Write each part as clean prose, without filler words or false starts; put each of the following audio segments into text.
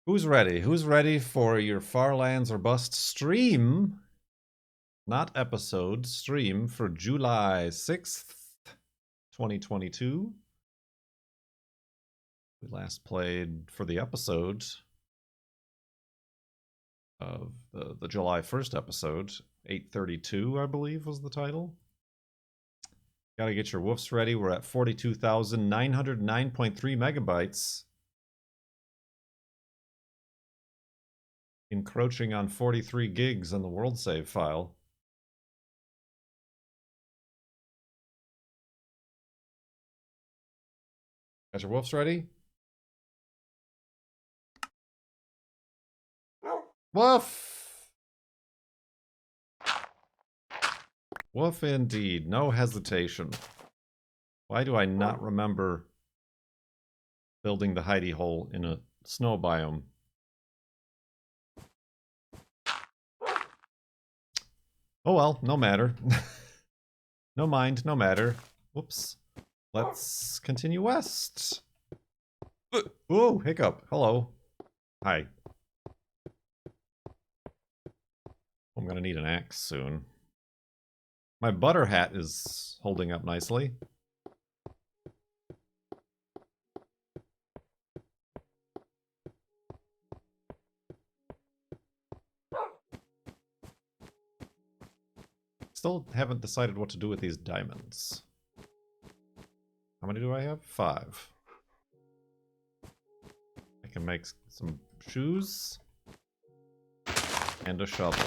Who's ready? Who's ready for your Farlands or Bust stream? Not episode, stream for July 6th, 2022. We last played for the episode of the July 1st episode. 832, I believe, was the title. Gotta get your woofs ready. We're at 42,909.3 megabytes. Encroaching on 43 gigs on the world save file. Got your woofs ready? Woof! Woof indeed. No hesitation. Why do I not remember building the hidey hole in a snow biome? Oh well, no matter. No mind, no matter. Whoops. Let's continue west. Ooh, hiccup. Hello. Hi. I'm gonna need an axe soon. My butter hat is holding up nicely. Still haven't decided what to do with these diamonds. How many do I have? 5. I can make some shoes and a shovel.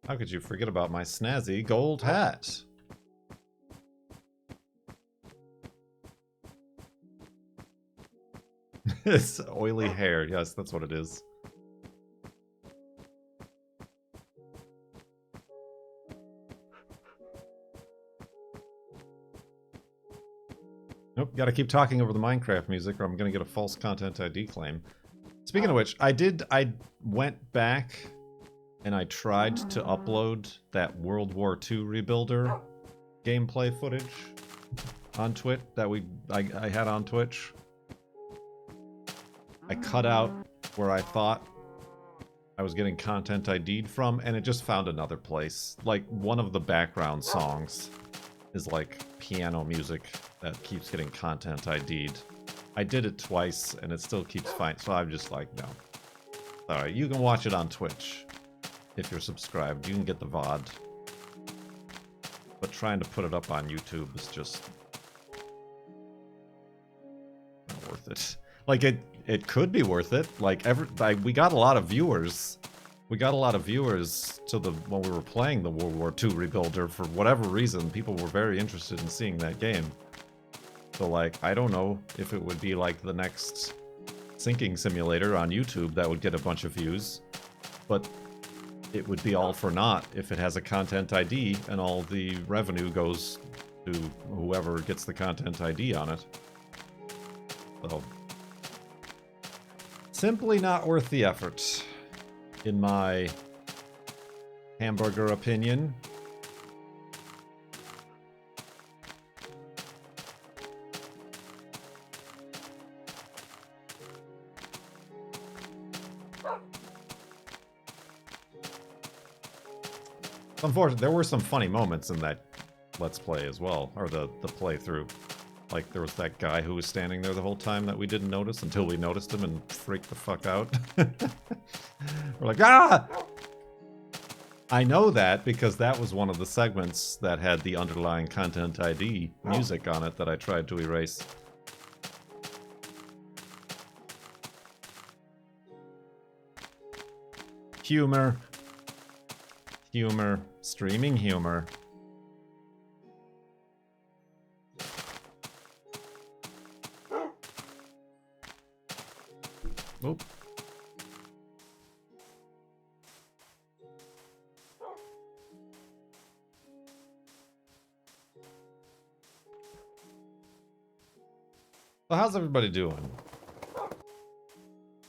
How could you forget about my snazzy gold hat? It's oily hair. Yes, that's what it is. Nope, gotta keep talking over the Minecraft music or I'm gonna get a false content ID claim. Speaking of which, I went back and I tried to upload that World War II Rebuilder gameplay footage on Twitch that I had on Twitch. I cut out where I thought I was getting content ID'd from, and it just found another place. Like, one of the background songs is like piano music that keeps getting content ID'd. I did it twice, and it still keeps fine, so I'm just like, no. Alright, you can watch it on Twitch. If you're subscribed, you can get the VOD. But trying to put it up on YouTube is just not worth it. Like, it could be worth it. Like, we got a lot of viewers. We got a lot of viewers to when we were playing the World War II Rebuilder. For whatever reason, people were very interested in seeing that game. So, like, I don't know if it would be like the next sinking simulator on YouTube that would get a bunch of views. But it would be all for naught if it has a content ID and all the revenue goes to whoever gets the content ID on it. So, simply not worth the effort, in my hamburger opinion. Unfortunately, there were some funny moments in that Let's Play as well, or the playthrough. Like, there was that guy who was standing there the whole time that we didn't notice until we noticed him and freaked the fuck out. We're like, ah! I know that because that was one of the segments that had the underlying content ID music on it that I tried to erase. Humor. Humor. Streaming humor. Oop. So how's everybody doing?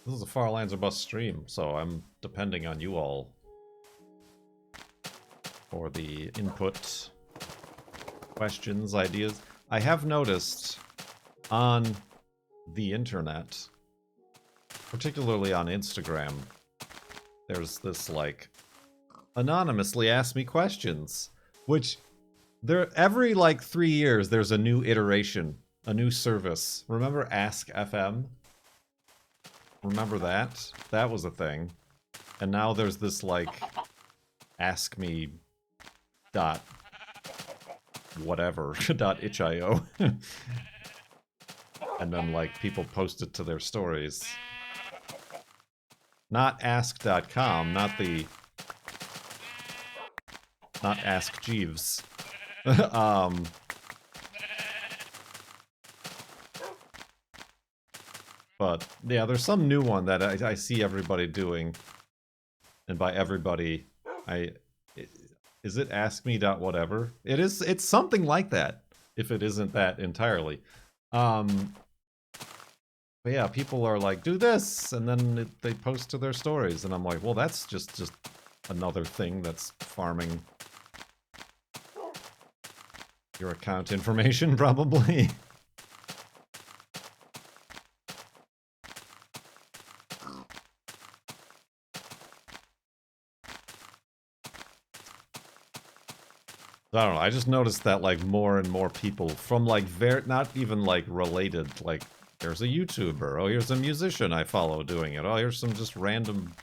This is a Farlands or Bust stream, so I'm depending on you all for the input, questions, ideas. I have noticed on the internet, particularly on Instagram, there's this, like, anonymously ask me questions, which every, like, 3 years, there's a new iteration, a new service. Remember Ask FM? Remember that? That was a thing. And now there's this, like, ask me dot whatever dot itch.io. And then, like, people post it to their stories. Not ask.com, not Ask Jeeves. But yeah, there's some new one that I see everybody doing, and by everybody, is it ask me dot whatever? It's something like that, if it isn't that entirely. But yeah, people are like, do this, and then they post to their stories, and I'm like, well, that's just another thing that's farming your account information, probably. I don't know, I just noticed that, like, more and more people from, like, not even, like, related, like, there's a YouTuber, oh, here's a musician I follow doing it, oh, here's some just random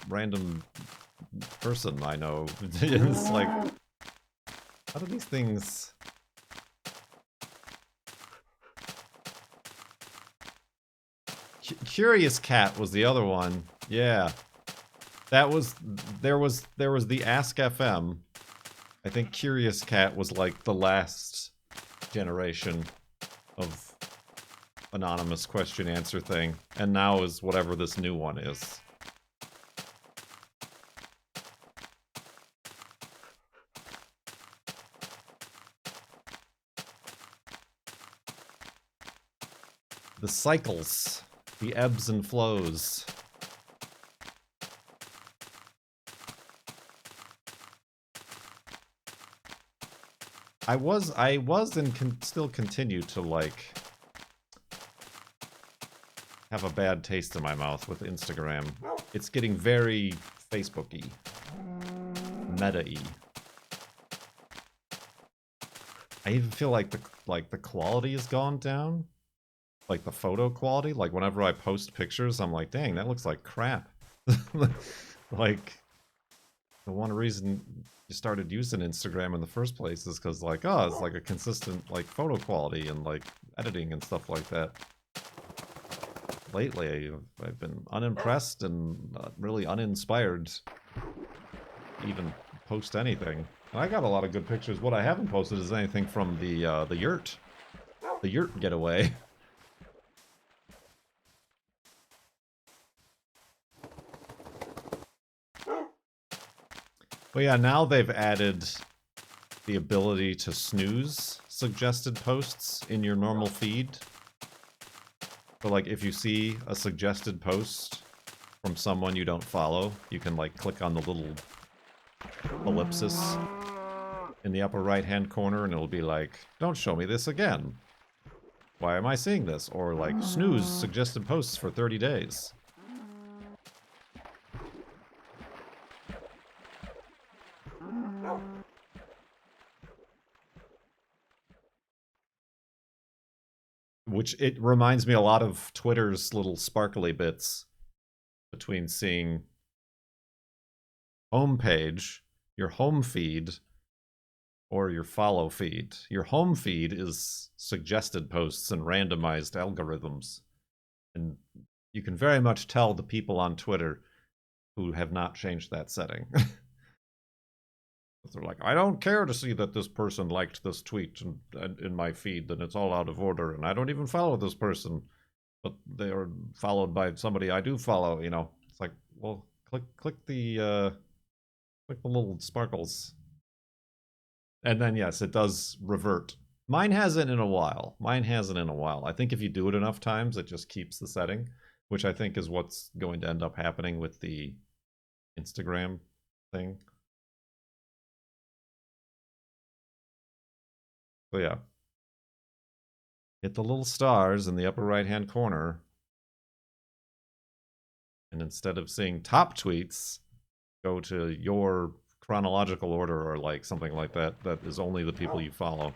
person I know. It's like, how do these things... Curious Cat was the other one, yeah. That was, there was the Ask FM. I think Curious Cat was, like, the last generation of anonymous question answer thing, and now is whatever this new one is. The cycles, the ebbs and flows. I was and still continue to, like, have a bad taste in my mouth with Instagram. It's getting very Facebook-y, meta-y. I even feel like the quality has gone down, like the photo quality. Like, whenever I post pictures, I'm like, dang, that looks like crap. Like, the one reason you started using Instagram in the first place is because, like, oh, it's like a consistent, like, photo quality and, like, editing and stuff like that. Lately, I've been unimpressed and really uninspired to even post anything. I got a lot of good pictures. What I haven't posted is anything from the yurt getaway. Well, yeah, now they've added the ability to snooze suggested posts in your normal feed. So, like, if you see a suggested post from someone you don't follow, you can, like, click on the little ellipsis in the upper right-hand corner, and it'll be like, don't show me this again. Why am I seeing this? Or, like, snooze suggested posts for 30 days. Which, it reminds me a lot of Twitter's little sparkly bits between seeing homepage, your home feed, or your follow feed. Your home feed is suggested posts and randomized algorithms. And you can very much tell the people on Twitter who have not changed that setting. They're like, I don't care to see that this person liked this tweet in my feed, and it's all out of order, and I don't even follow this person, but they are followed by somebody I do follow, you know. It's like, well, click the little sparkles. And then, yes, it does revert. Mine hasn't in a while. I think if you do it enough times, it just keeps the setting, which I think is what's going to end up happening with the Instagram thing. So yeah. hit the little stars in the upper right-hand corner. And instead of seeing top tweets, go to your chronological order or like something like that. That is only the people you follow.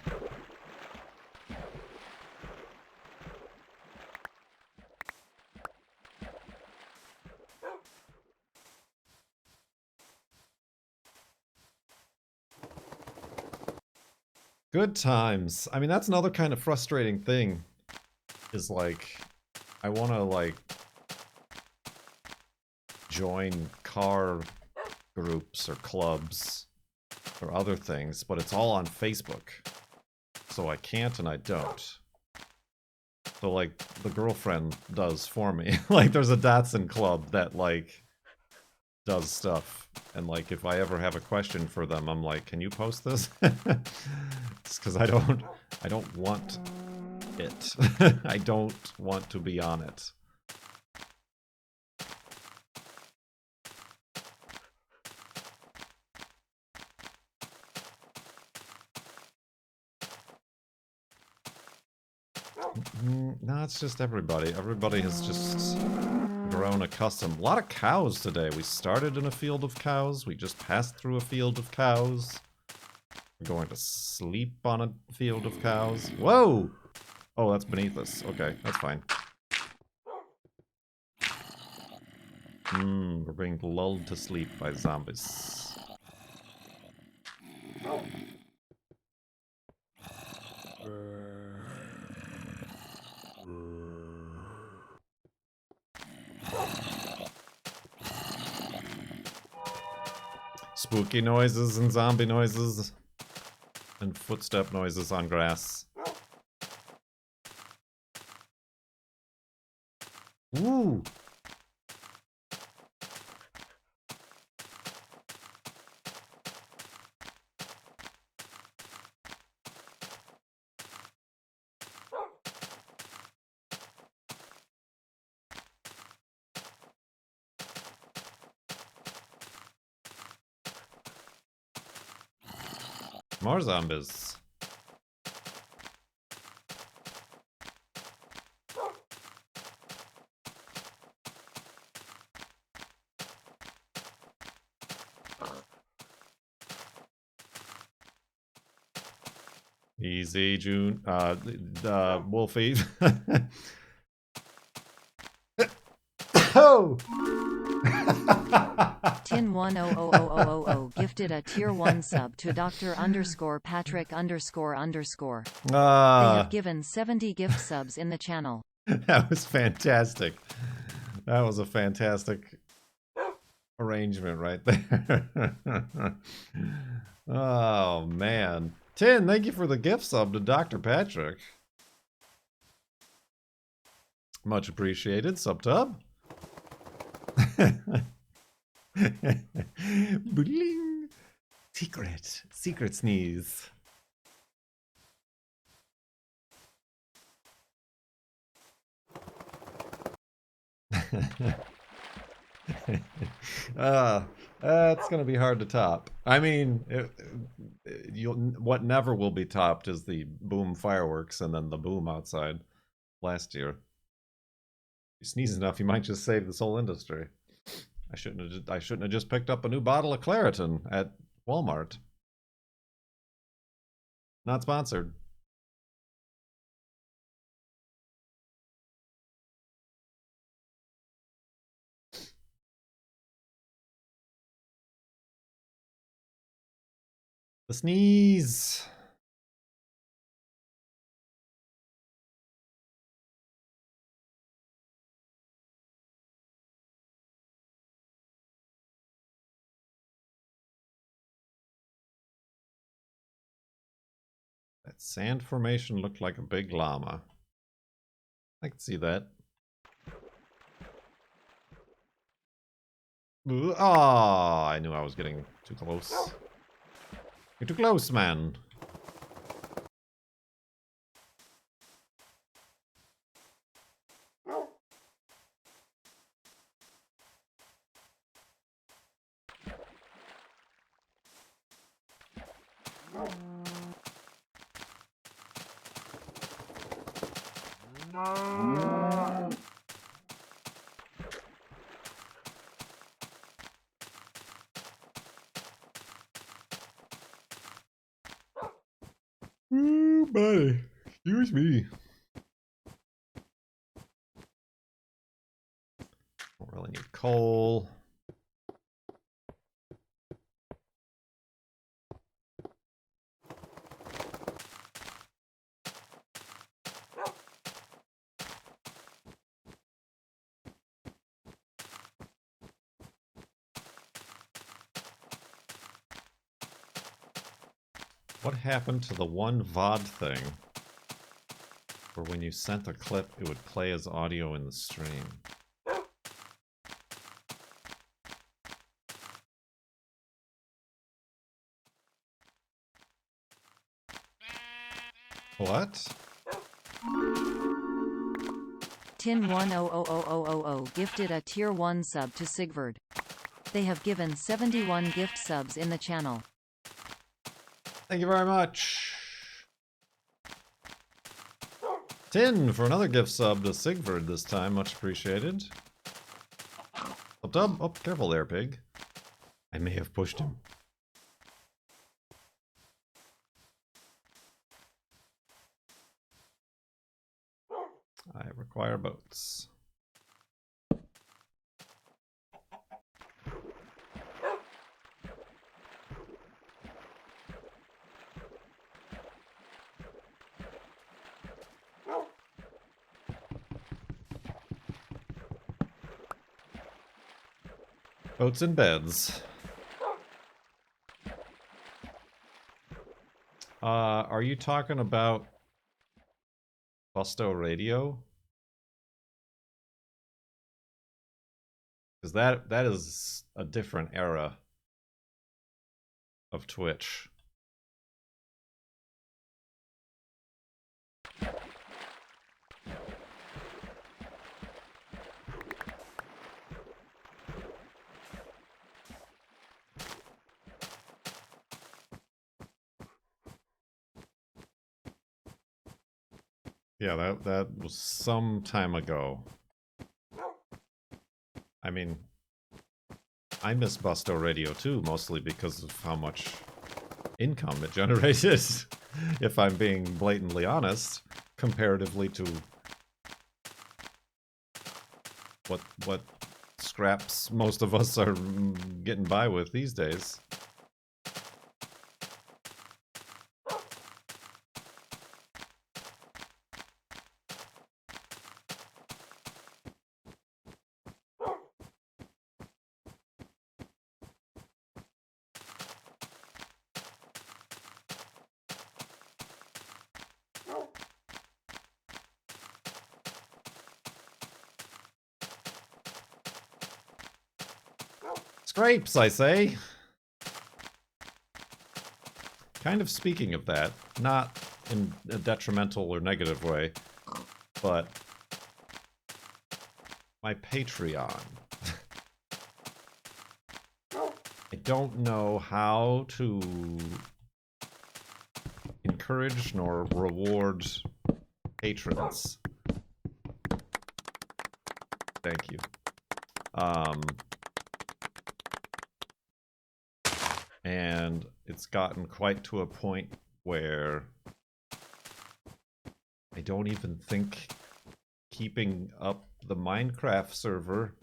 Good times. I mean, that's another kind of frustrating thing. Is like, I want to like join car groups or clubs or other things, but it's all on Facebook. So I can't and I don't. So like the girlfriend does for me. Like there's a Datsun club that like does stuff. And like if I ever have a question for them, I'm like, can you post this? It's because I don't want it. I don't want to be on it. No, it's just everybody. Everybody has just grown accustomed. A lot of cows today. We started in a field of cows. We just passed through a field of cows. We're going to sleep on a field of cows. Whoa! Oh, that's beneath us. Okay, that's fine. We're being lulled to sleep by zombies. Spooky noises and zombie noises. And footstep noises on grass. Ooh! More zombies. Easy, June. Wolfie. Oh! Tin100000 gifted a tier 1 sub to Dr_Patrick__. They have given 70 gift subs in the channel. That was fantastic. That was a fantastic arrangement right there. Oh, man. Tin, thank you for the gift sub to Dr. Patrick. Much appreciated, subtub. Bling. Secret sneeze. That's gonna be hard to top. I mean, what never will be topped is the boom fireworks and then the boom outside last year. If you sneeze enough, you might just save this whole industry. I shouldn't have just picked up a new bottle of Claritin at Walmart. Not sponsored. The sneeze. That sand formation looked like a big llama. I can see that. Ah, I knew I was getting too close. You're too close, man. Ooh, buddy. Excuse me. Don't really need coal. What happened to the one VOD thing? Where when you sent a clip, it would play as audio in the stream. What? Tin100000 gifted a tier 1 sub to Sigvard. They have given 71 gift subs in the channel. Thank you very much. Tin for another gift sub to Sigvard this time. Much appreciated. Oh, careful there, pig. I may have pushed him. I require boats. Boats and beds. Are you talking about Busto Radio? Because that is a different era of Twitch. Yeah, that was some time ago. I mean, I miss Busto Radio too, mostly because of how much income it generated, if I'm being blatantly honest, comparatively to what scraps most of us are getting by with these days. Scrapes, I say. Kind of speaking of that, not in a detrimental or negative way, but my Patreon. I don't know how to encourage nor reward patrons. Thank you. And it's gotten quite to a point where I don't even think keeping up the Minecraft server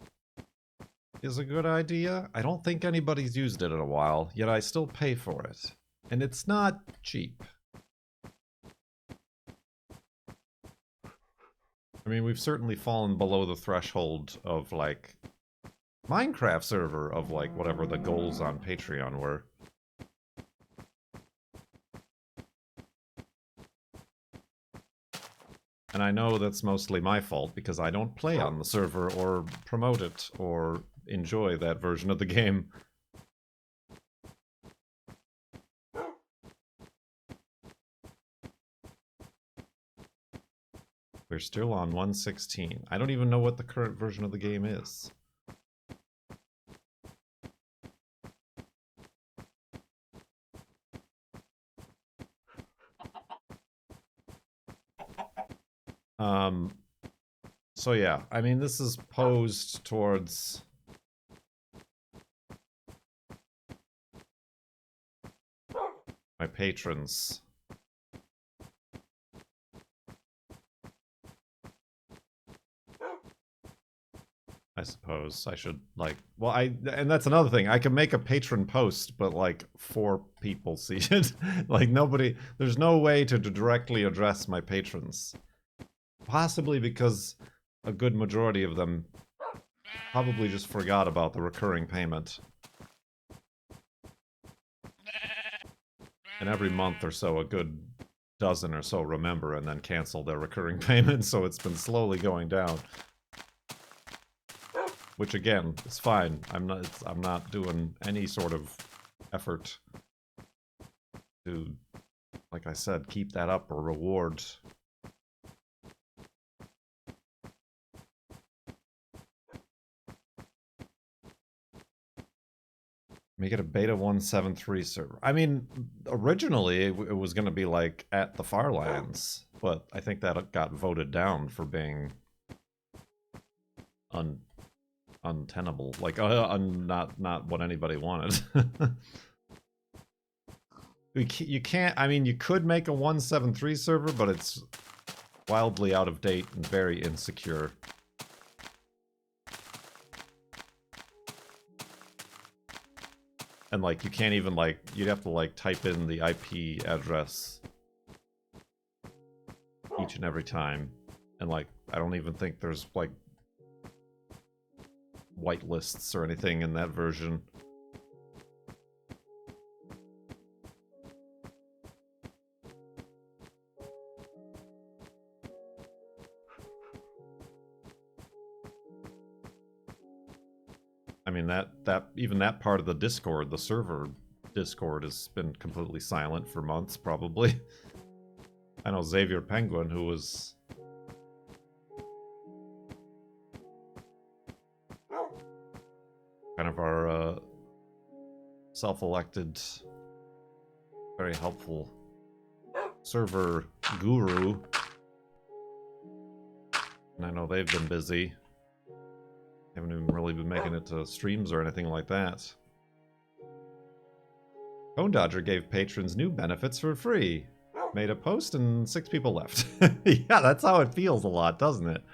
is a good idea. I don't think anybody's used it in a while, yet I still pay for it. And it's not cheap. I mean, we've certainly fallen below the threshold of, like, Minecraft server of, like, whatever the goals on Patreon were. And I know that's mostly my fault, because I don't play on the server, or promote it, or enjoy that version of the game. We're still on 1.16. I don't even know what the current version of the game is. So yeah, I mean, this is posed towards my patrons. I suppose I should, like, well, and that's another thing. I can make a patron post, but like 4 people see it. Like nobody, there's no way to directly address my patrons. Possibly because a good majority of them probably just forgot about the recurring payment. And every month or so, a good dozen or so remember and then cancel their recurring payment, so it's been slowly going down. Which again, is fine. I'm not doing any sort of effort to, like I said, keep that up or reward. Make it a beta 173 server. I mean, originally it was going to be like at the Farlands, but I think that got voted down for being untenable. Like, not what anybody wanted. You can't, I mean, you could make a 173 server, but it's wildly out of date and very insecure. And like, you can't even like, you'd have to like type in the IP address each and every time. And like, I don't even think there's like whitelists or anything in that version. I mean, even that part of the Discord, the server Discord, has been completely silent for months, probably. I know Xavier Penguin, who was kind of our self-elected, very helpful server guru. And I know they've been busy. Haven't even really been making it to streams or anything like that. Cone Dodger gave patrons new benefits for free. Made a post and 6 people left. Yeah, that's how it feels a lot, doesn't it?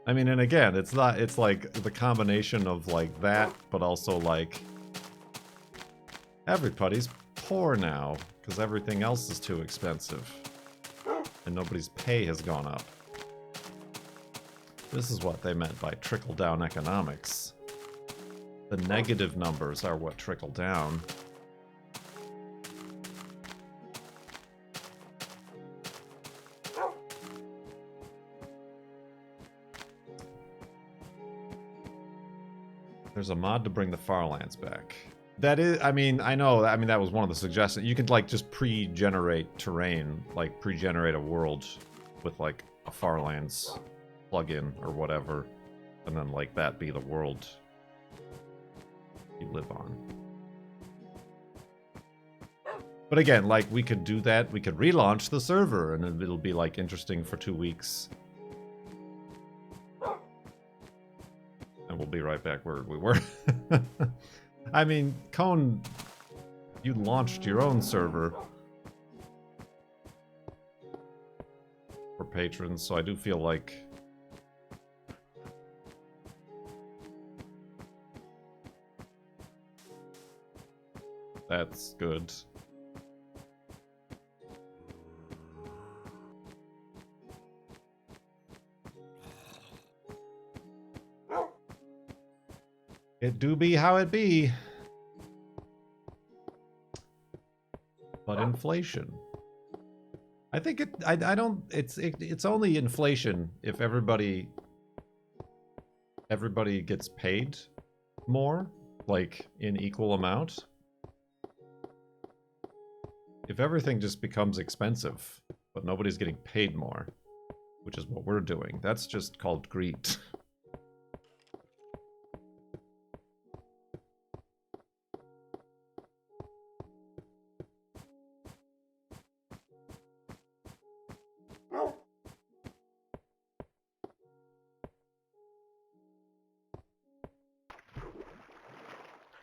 I mean, and again, it's like the combination of like that, but also like everybody's poor now because everything else is too expensive and nobody's pay has gone up. This is what they meant by trickle-down economics. The negative numbers are what trickle down. There's a mod to bring the Farlands back. That is, I mean, I know, I mean, that was one of the suggestions. You could, like, just pre-generate terrain, like, pre-generate a world with, like, a Farlands plugin or whatever, and then, like, that be the world you live on. But again, like, we could do that, we could relaunch the server, and it'll be, like, interesting for 2 weeks. And we'll be right back where we were. I mean, Cone, you launched your own server for patrons, so I do feel like that's good. It do be how it be. But inflation. I think I don't, it's only inflation if everybody gets paid more, like in equal amount. If everything just becomes expensive, but nobody's getting paid more, which is what we're doing, that's just called greed.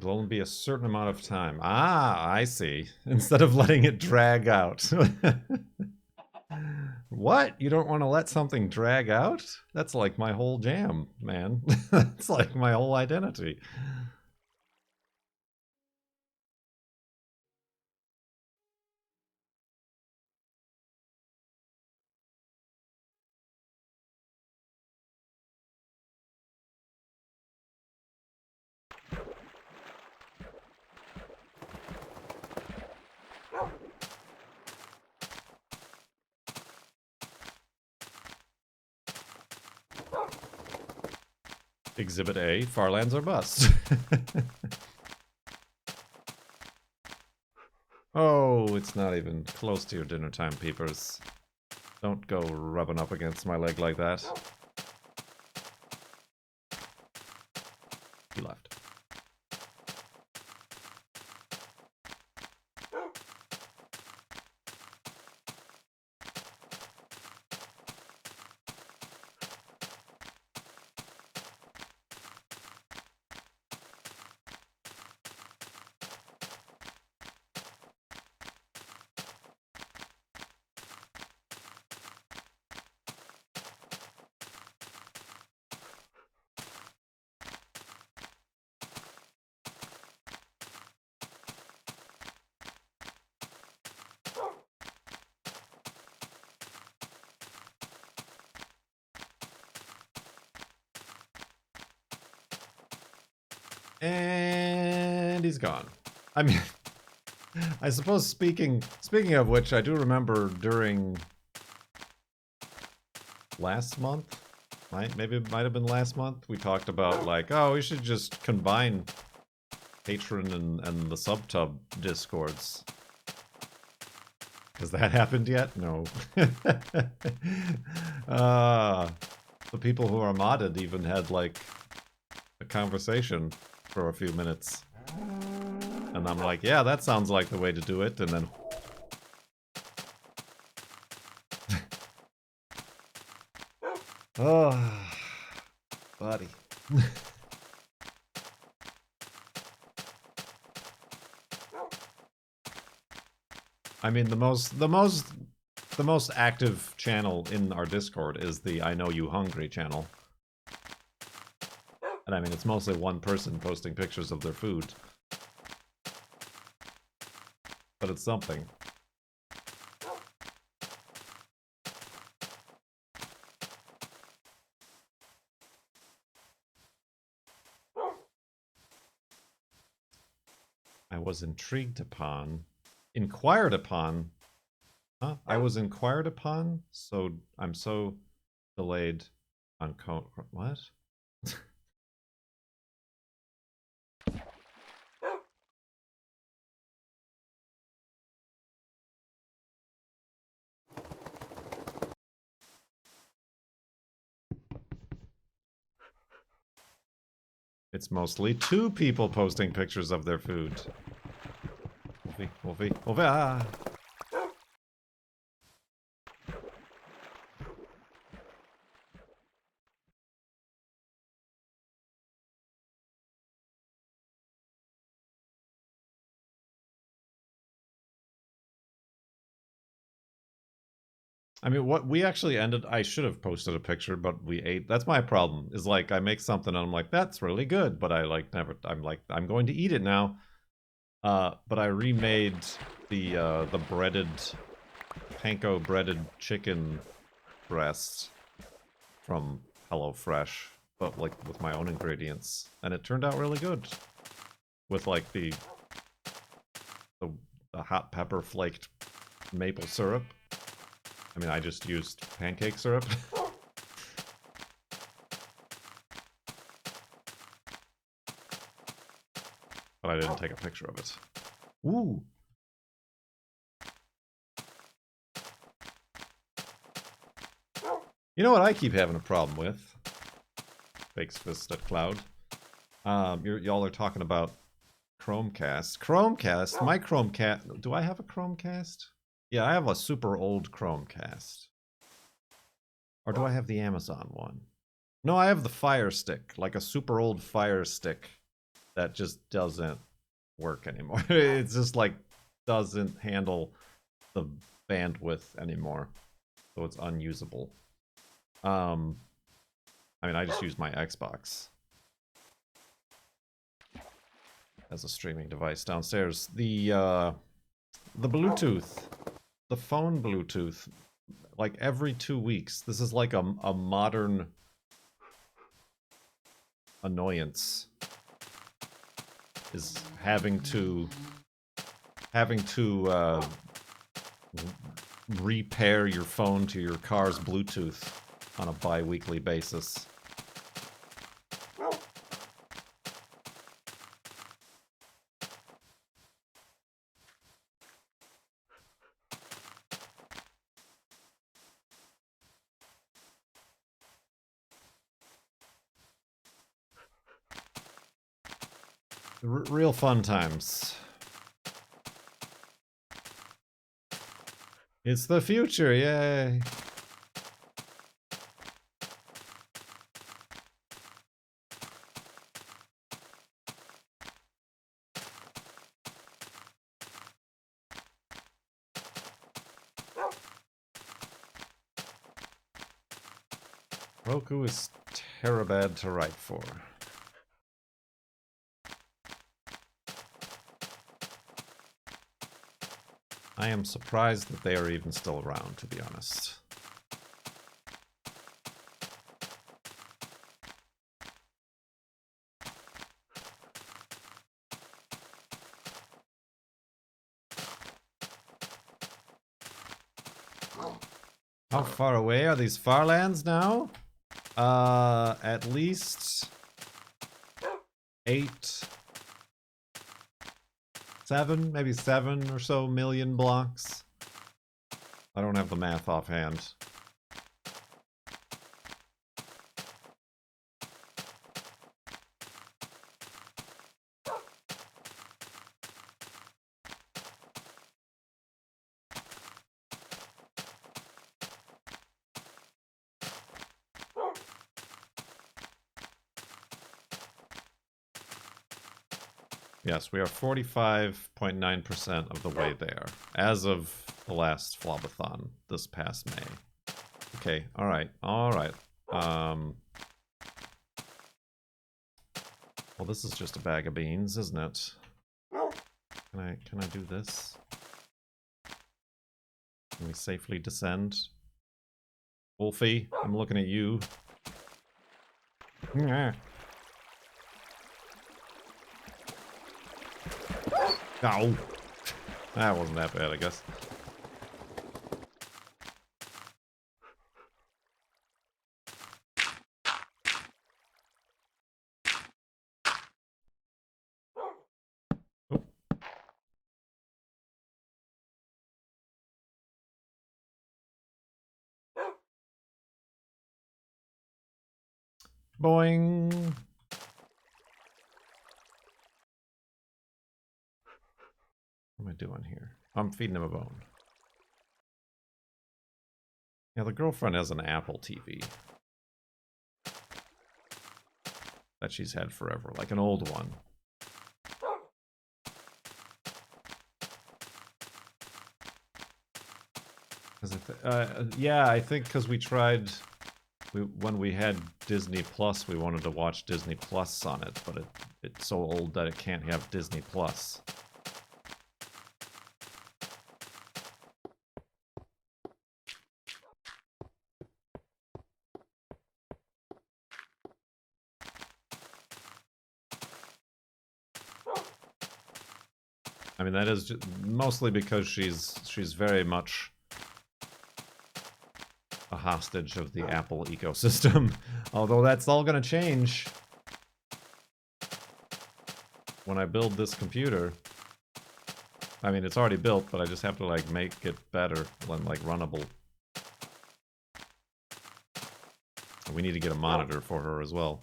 There'll only be a certain amount of time. Ah, I see. Instead of letting it drag out. What? You don't want to let something drag out? That's like my whole jam, man. That's like my whole identity. Exhibit A, Farlands are bust. Oh, it's not even close to your dinner time, peepers. Don't go rubbing up against my leg like that. He left. And he's gone. I mean, I suppose speaking of which, I do remember during last month, maybe it might have been last month, we talked about like, oh, we should just combine Patron and the subtub discords. Has that happened yet? No. The people who are modded even had like a conversation for a few minutes. And I'm like, yeah, that sounds like the way to do it, and then oh, buddy. I mean, the most active channel in our Discord is the I Know You Hungry channel. And I mean, it's mostly one person posting pictures of their food. But it's something. I was intrigued upon. Inquired upon? Huh? I was inquired upon? So I'm so delayed on what? It's mostly two people posting pictures of their food. Wolfie, Wolfie, Wolfie, ah! I mean, what we actually ended, I should have posted a picture, but we ate. That's my problem, is like, I make something and I'm like, that's really good, but I like never, I'm like, I'm going to eat it now. But I remade the breaded, panko breaded chicken breast from HelloFresh, but like with my own ingredients. And it turned out really good. With like the hot pepper flaked maple syrup. I mean, I just used pancake syrup. But I didn't take a picture of it. Ooh. You know what I keep having a problem with? Fakes Fist at Cloud. Y'all are talking about Chromecast. Chromecast? My Chromecast... Do I have a Chromecast? Yeah, I have a super old Chromecast. Or do I have the Amazon one? No, I have the Fire Stick. Like a super old Fire Stick that just doesn't work anymore. It's just like doesn't handle the bandwidth anymore, so it's unusable. I mean, I just use my Xbox as a streaming device downstairs. The Bluetooth, the phone Bluetooth, like every 2 weeks. This is like a modern annoyance. Is having to repair your phone to your car's Bluetooth on a bi-weekly basis. Real fun times. It's the future, yay! Roku is terribad to write for. I am surprised that they are even still around, to be honest. How far away are these Farlands now? At least 7, maybe 7 or so million blocks. I don't have the math offhand. Yes, we are 45.9% of the way there, as of the last Flobathon this past May. Okay, alright, alright. Well, this is just a bag of beans, isn't it? Can I do this? Can we safely descend? Wolfie, I'm looking at you. No, that wasn't that bad, I guess. Oh. Boing. What am I doing here? I'm feeding him a bone. Yeah, the girlfriend has an Apple TV that she's had forever, like an old one. Yeah, I think because we tried, when we had Disney Plus, we wanted to watch Disney Plus on it, but it's so old that it can't have Disney Plus. I mean, that is just mostly because she's very much a hostage of the Apple ecosystem. Although that's all gonna change when I build this computer. I mean, it's already built, but I just have to like make it better and like runnable. And we need to get a monitor for her as well.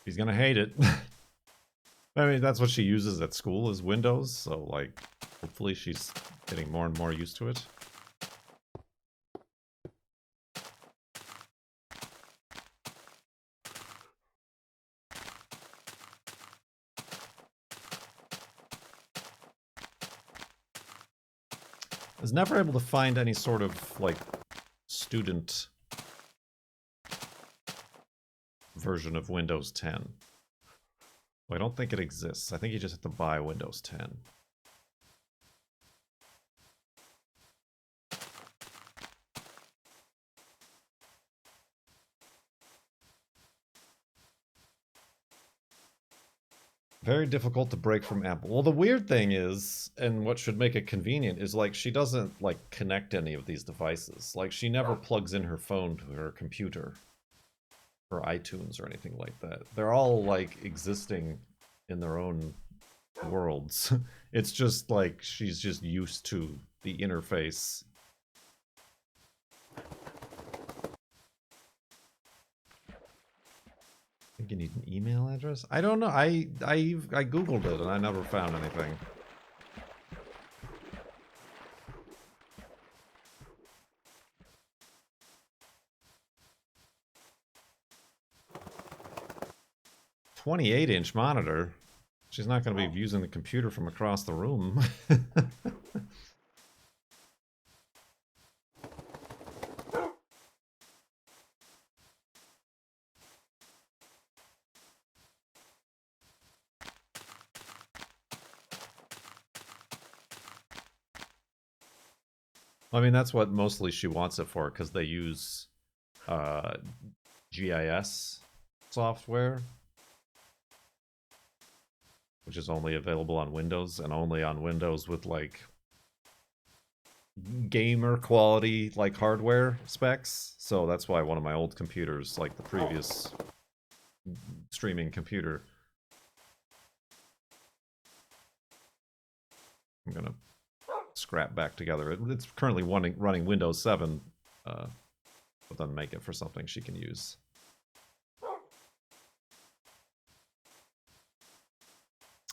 She's gonna hate it. I mean, that's what she uses at school is Windows, so like, hopefully she's getting more and more used to it. was never able to find any sort of, like, student version of Windows 10. Well, I don't think it exists. I think you just have to buy Windows 10. Very difficult to break from Apple. Well, the weird thing is, and what should make it convenient, is like she doesn't like connect any of these devices. Like she never plugs in her phone to her computer or iTunes or anything like that. They're all like existing in their own worlds. It's just like she's just used to the interface. I think you need an email address? I don't know. I googled it and I never found anything. "28-inch monitor? She's not going to be using the computer from across the room." I mean, that's what mostly she wants it for, because they use GIS software, which is only available on Windows, and only on Windows with, like, gamer quality, like, hardware specs. So that's why one of my old computers, like the previous streaming computer, I'm gonna scrap back together. It's currently running Windows 7, but then make it for something she can use.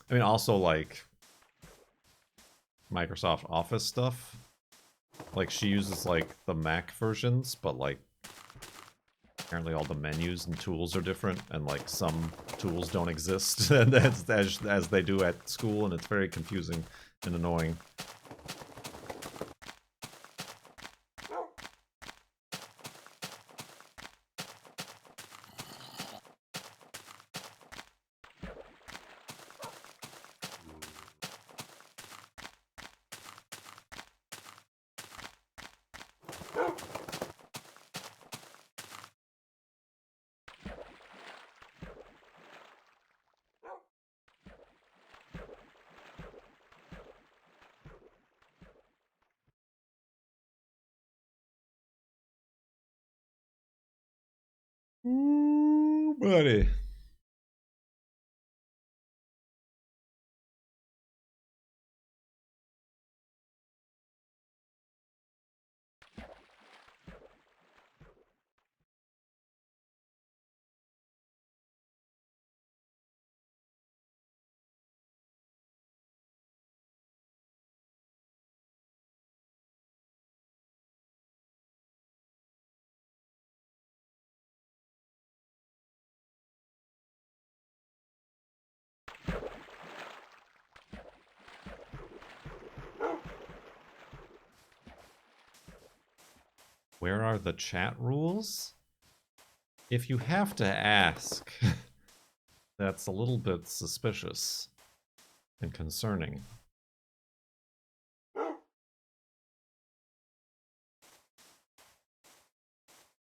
I mean, also, like, Microsoft Office stuff. Like, she uses, like, the Mac versions, but, like, apparently all the menus and tools are different, and, like, some tools don't exist as they do at school, and it's very confusing and annoying. Ooh, buddy. Where are the chat rules? If you have to ask, that's a little bit suspicious and concerning.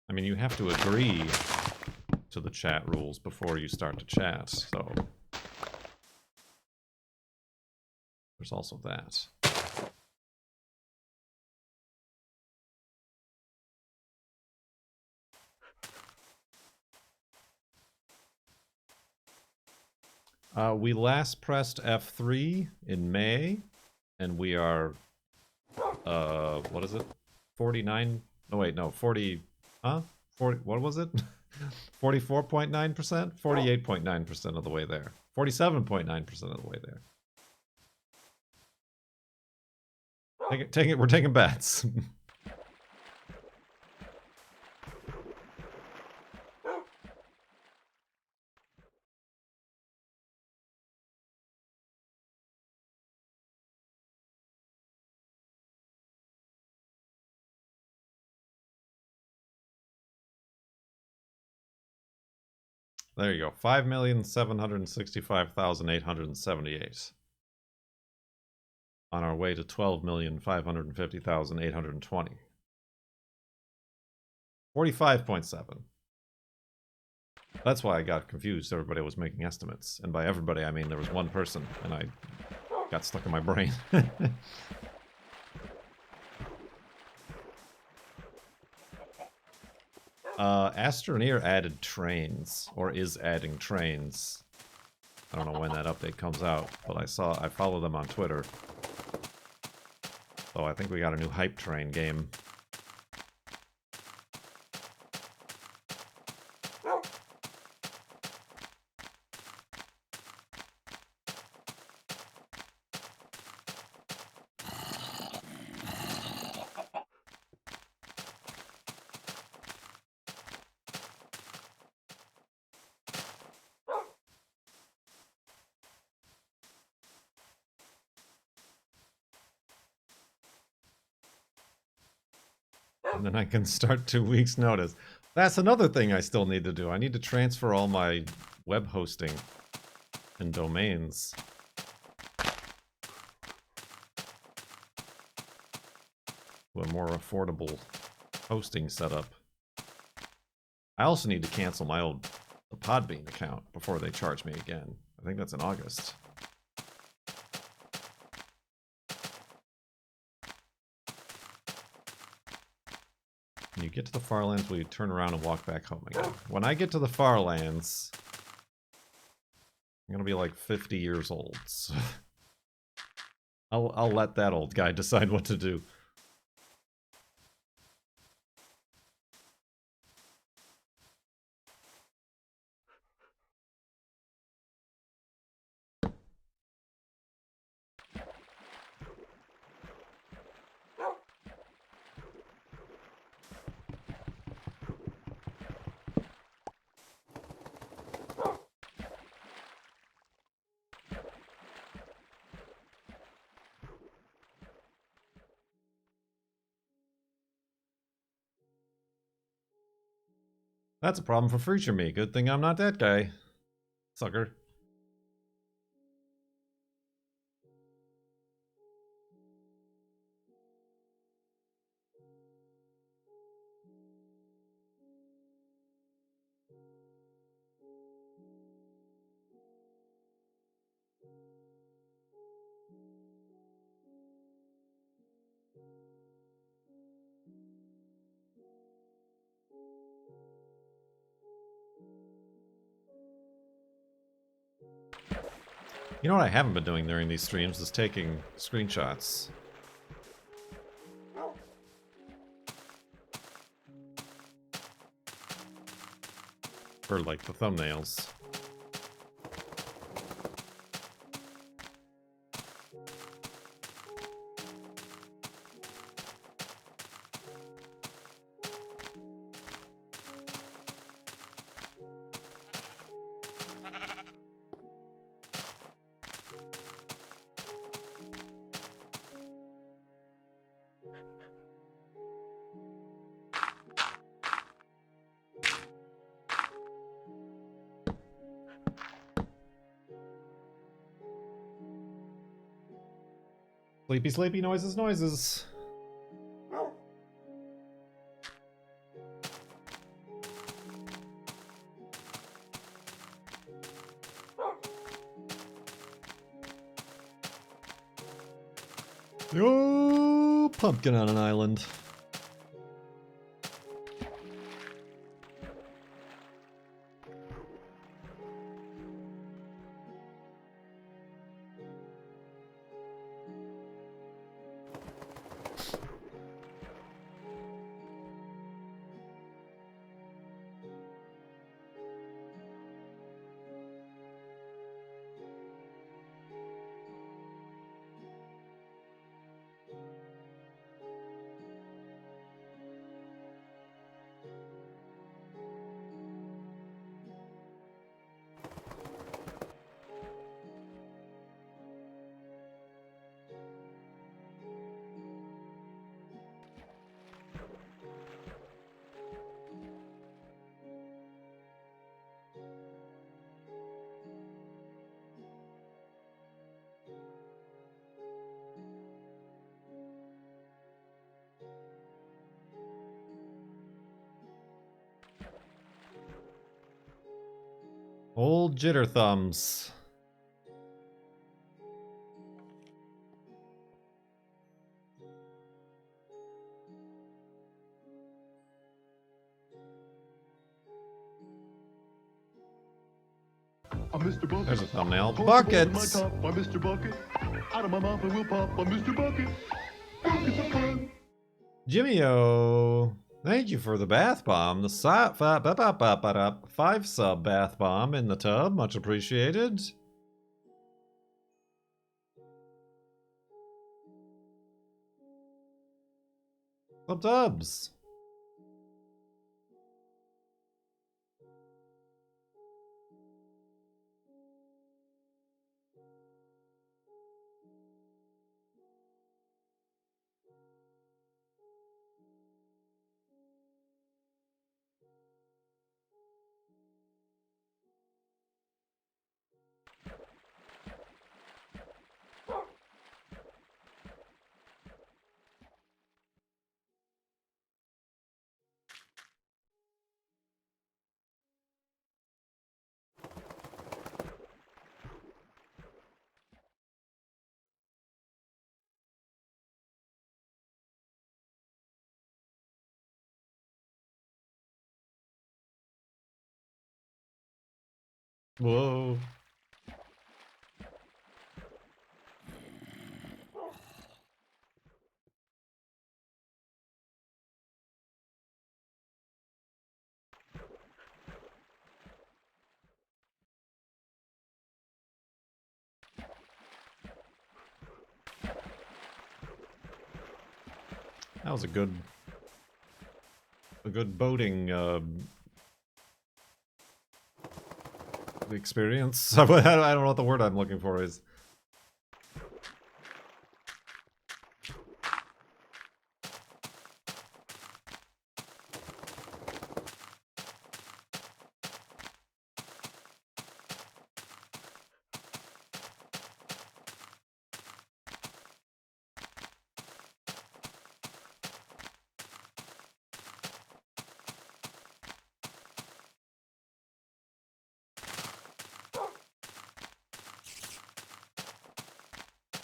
I mean, you have to agree to the chat rules before you start to chat, so there's also that. We last pressed F3 in May, and we are, what is it? 49, oh wait, no, 40, huh? 40, what was it? 44.9%? 48.9% of the way there. 47.9% of the way there. Take it, we're taking bets. There you go. 5,765,878. On our way to 12,550,820. 45.7. That's why I got confused. Everybody was making estimates. And by everybody, I mean there was one person, and I got stuck in my brain. Astroneer added trains, or is adding trains. I don't know when that update comes out, but I follow them on Twitter. So I think we got a new hype train game. And then I can start 2 weeks notice. That's another thing I still need to do. I need to transfer all my web hosting and domains. To a more affordable hosting setup. I also need to cancel my old Podbean account before they charge me again. I think that's in August. When you get to the Farlands, will you turn around and walk back home again? When I get to the Farlands, I'm gonna be like 50 years old. So I'll let that old guy decide what to do. That's a problem for future me. Good thing I'm not that guy. Sucker. You know what I haven't been doing during these streams is taking screenshots. For, like, the thumbnails. Sleepy, sleepy, noises, noises. Oh, pumpkin on an island. Old jitter thumbs. Mr. Bucket. There's a thumbnail. Buckets! By Mr. Bucket. Out of my mouth I will pop by Mr. Bucket. Buckets of fun. Jimmy-O, thank you for the bath bomb. The 5 sub bath bomb in the tub. Much appreciated. Sub tubs. Whoa. That was a good boating experience. I don't know what the word I'm looking for is.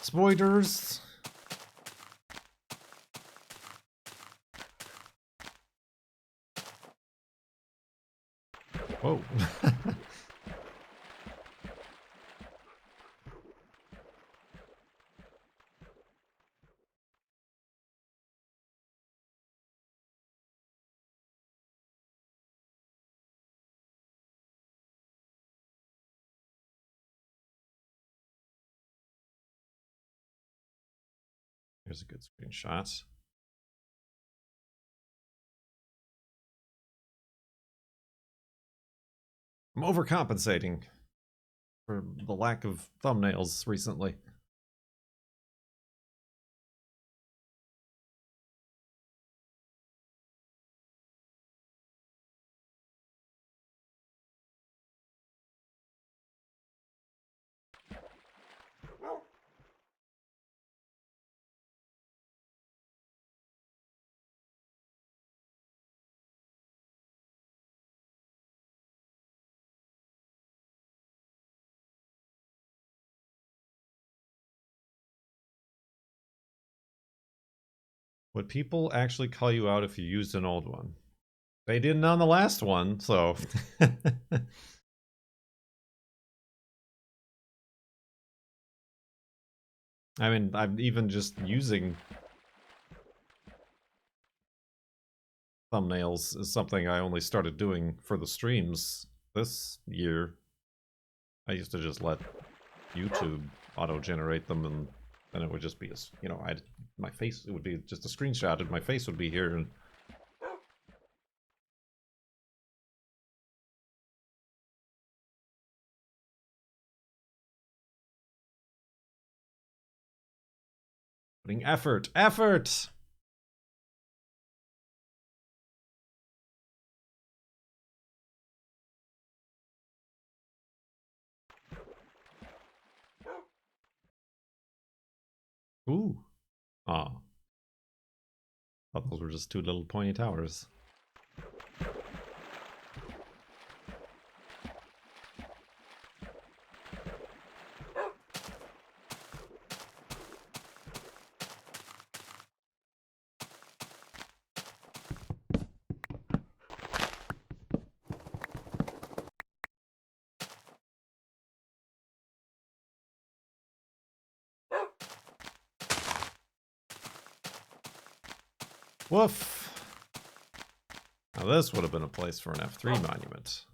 Spoilers. Whoa. Here's a good screenshot. I'm overcompensating for the lack of thumbnails recently. Would people actually call you out if you used an old one? They didn't on the last one, so... I mean, I'm even just using thumbnails is something I only started doing for the streams this year. I used to just let YouTube auto-generate them, and then it would just be, you know, my face, it would be just a screenshot, and my face would be here, and putting effort. Ooh. Aw. Thought those were just two little pointy towers. Woof. Now this would have been a place for an F3 monument.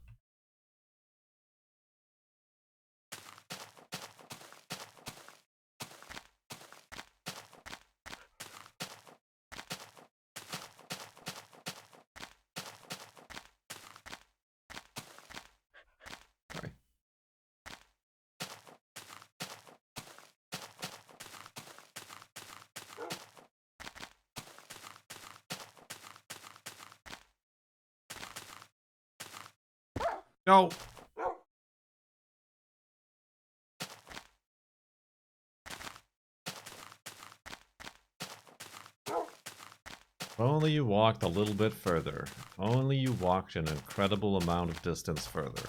Sorry. No. If only you walked a little bit further. If only you walked an incredible amount of distance further.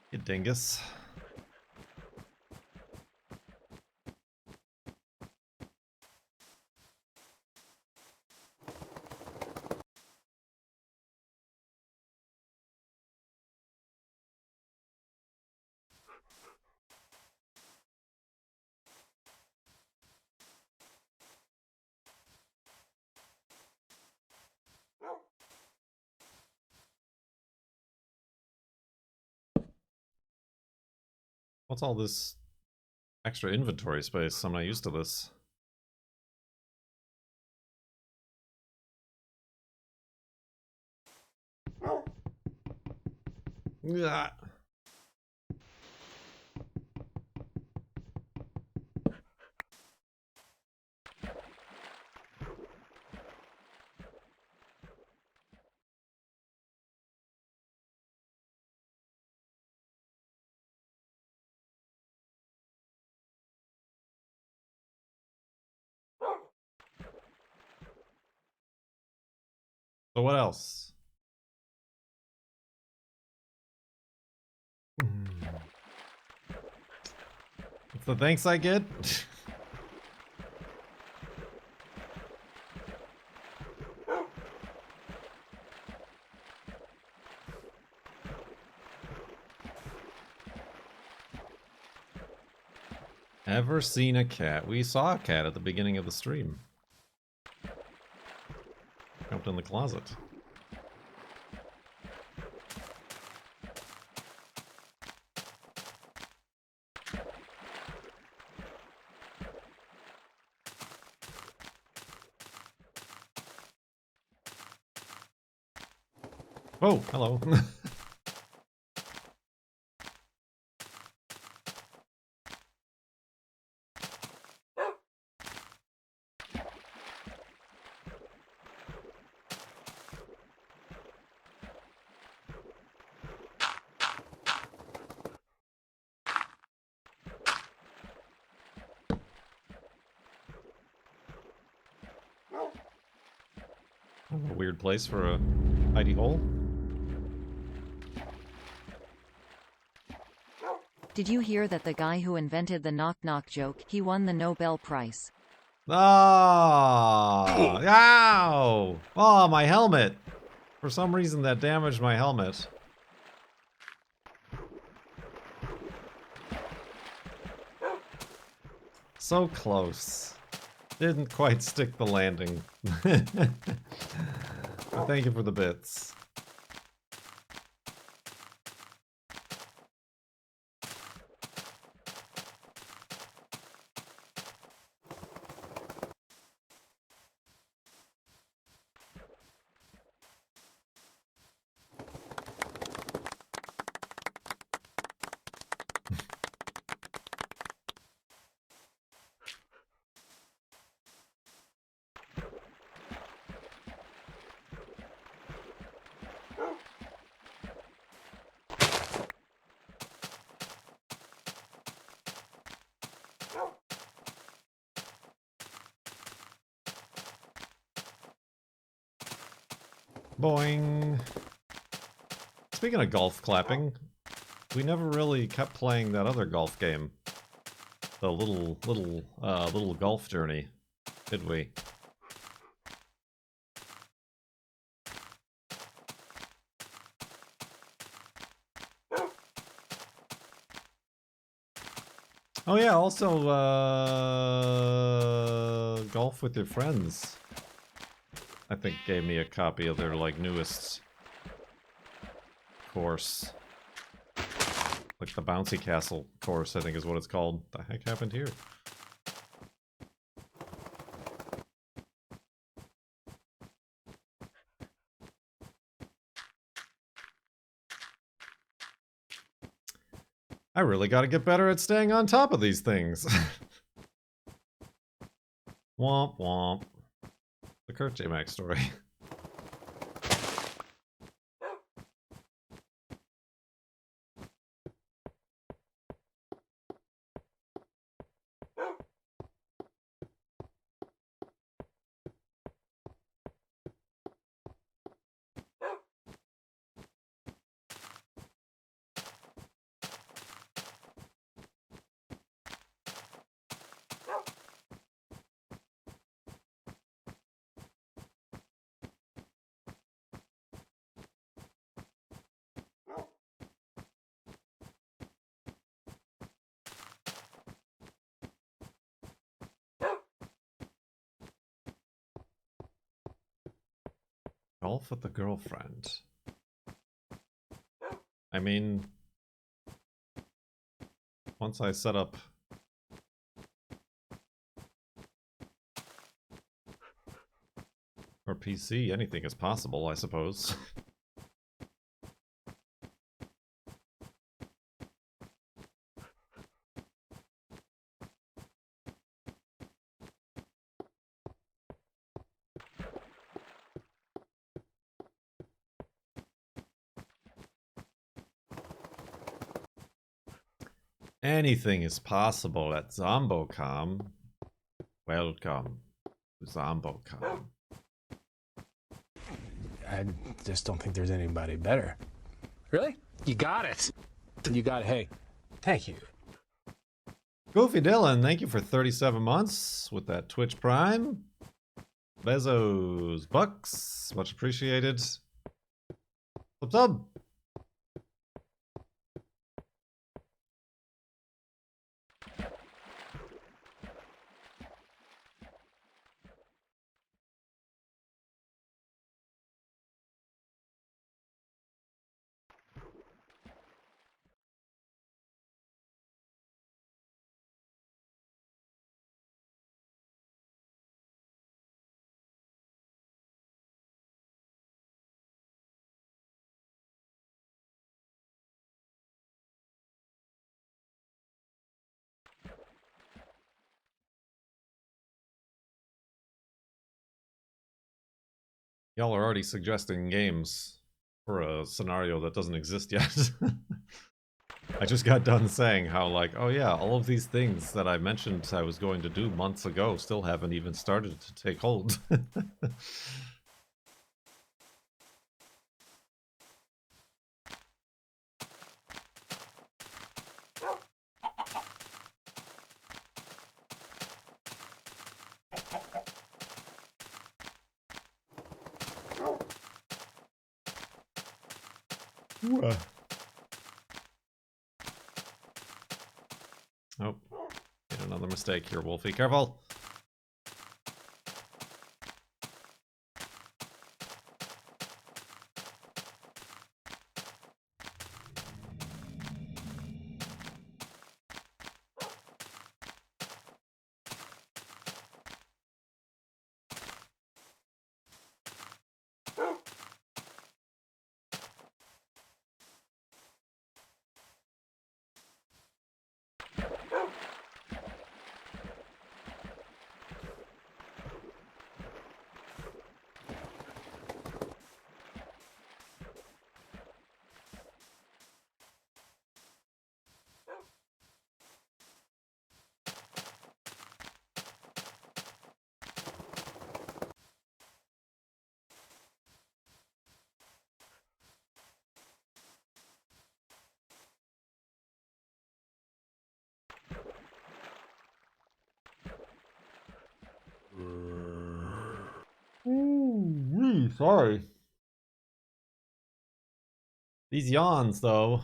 You dingus. What's all this extra inventory space? I'm not used to this. Yeah. So what else? It's the thanks I get? Ever seen a cat? We saw a cat at the beginning of the stream. Jumped in the closet. Oh, hello. A weird place for a hidey hole. Did you hear that the guy who invented the knock-knock joke, he won the Nobel Prize? Oh! Ow! Oh, my helmet! For some reason that damaged my helmet. So close. Didn't quite stick the landing. But thank you for the bits. Boing. Speaking of golf clapping, we never really kept playing that other golf game. The little golf journey, did we? Oh yeah, also Golf with Your Friends, I think gave me a copy of their like newest course. Like the Bouncy Castle course, I think is what it's called. The heck happened here? I really gotta get better at staying on top of these things. Womp womp. The Kurt J. Mac story. Golf with the girlfriend. I mean, once I set up her PC, anything is possible, I suppose. Anything is possible at ZomboCom. Welcome to ZomboCom. I just don't think there's anybody better. Really? You got it. You got it. Hey, thank you. Goofy Dylan, thank you for 37 months with that Twitch Prime. Bezos, bucks, much appreciated. Sub. Y'all are already suggesting games for a scenario that doesn't exist yet. I just got done saying how, like, oh yeah, all of these things that I mentioned I was going to do months ago still haven't even started to take hold. Oh, made another mistake here, Wolfie. Careful! Sorry. These yawns, though.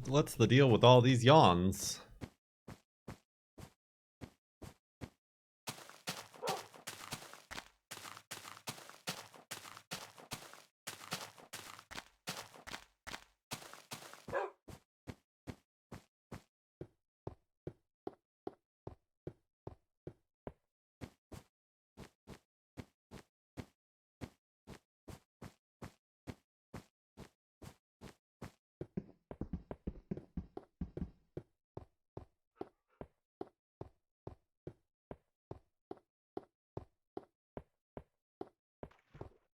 What's the deal with all these yawns?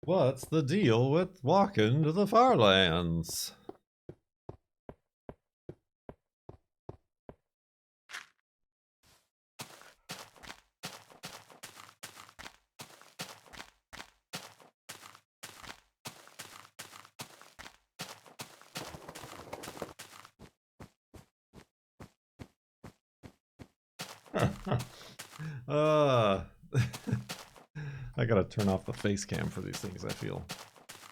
What's the deal with walking to the Farlands? I gotta turn off the face cam for these things, I feel.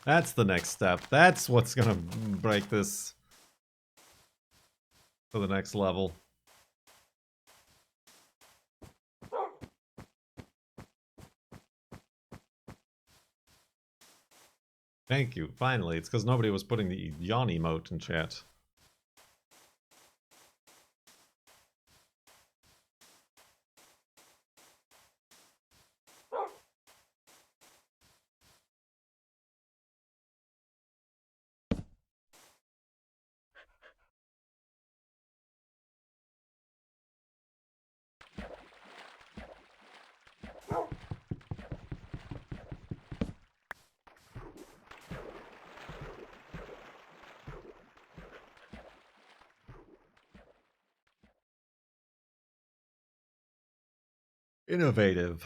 That's the next step. That's what's gonna break this to the next level. Thank you, finally. It's because nobody was putting the yawn emote in chat. Innovative.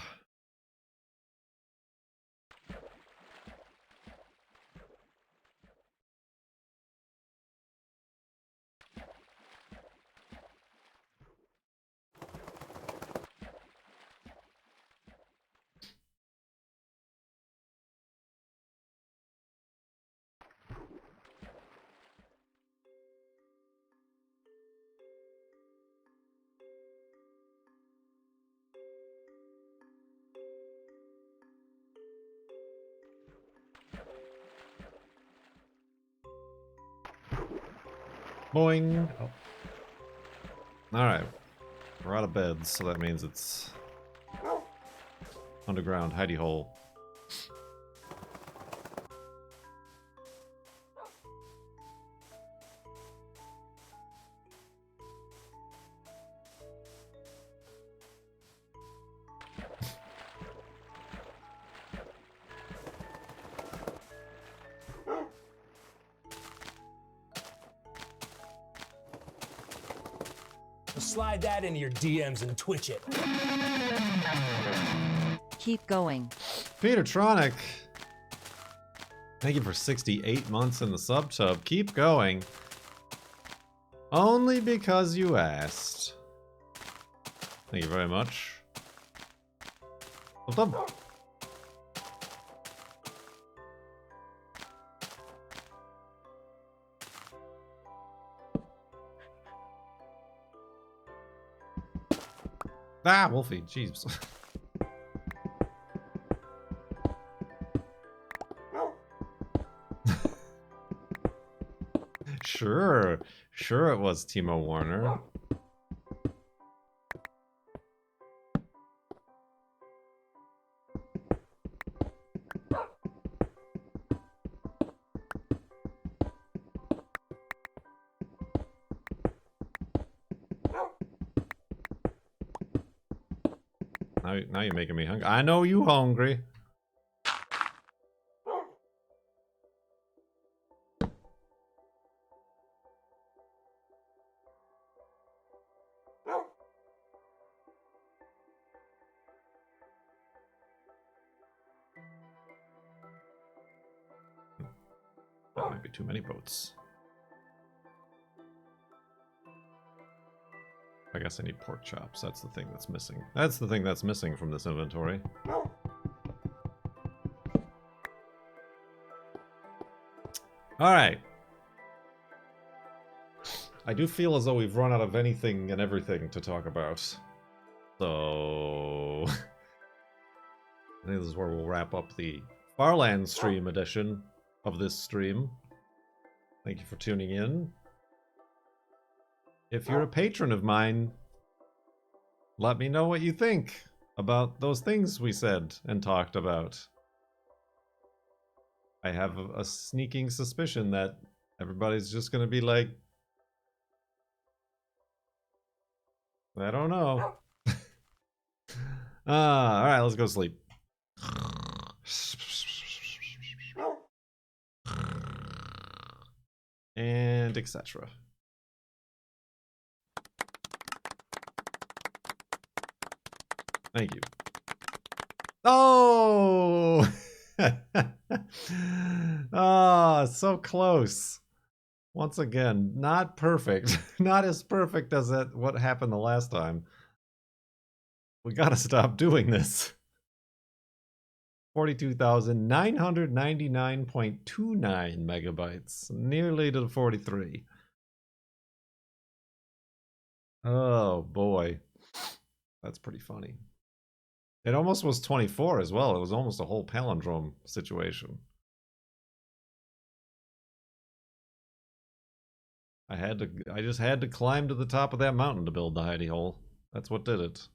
Boing. Oh. Alright. We're out of beds, so that means it's underground hidey hole. Slide that into your DMs and Twitch it. Keep going. Petertronic. Thank you for 68 months in the subtub. Keep going. Only because you asked. Thank you very much. Subtub. Ah, Wolfie, jeez. Sure it was Timo Warner. Now you're making me hungry. I know you hungry. too many boats. I guess I need pork chops. That's the thing that's missing. That's the thing that's missing from this inventory. Alright. I do feel as though we've run out of anything and everything to talk about. So... I think this is where we'll wrap up the Farland stream edition of this stream. Thank you for tuning in. If you're a patron of mine, let me know what you think about those things we said and talked about. I have a sneaking suspicion that everybody's just gonna be like, I don't know. Alright, let's go sleep. And etc. Thank you. Oh! Ah, so close. Once again, not perfect. Not as perfect as what happened the last time. We gotta stop doing this. 42,999.29 megabytes. Nearly to 43. Oh boy. That's pretty funny. It almost was 24 as well. It was almost a whole palindrome situation. I just had to climb to the top of that mountain to build the hidey hole. That's what did it.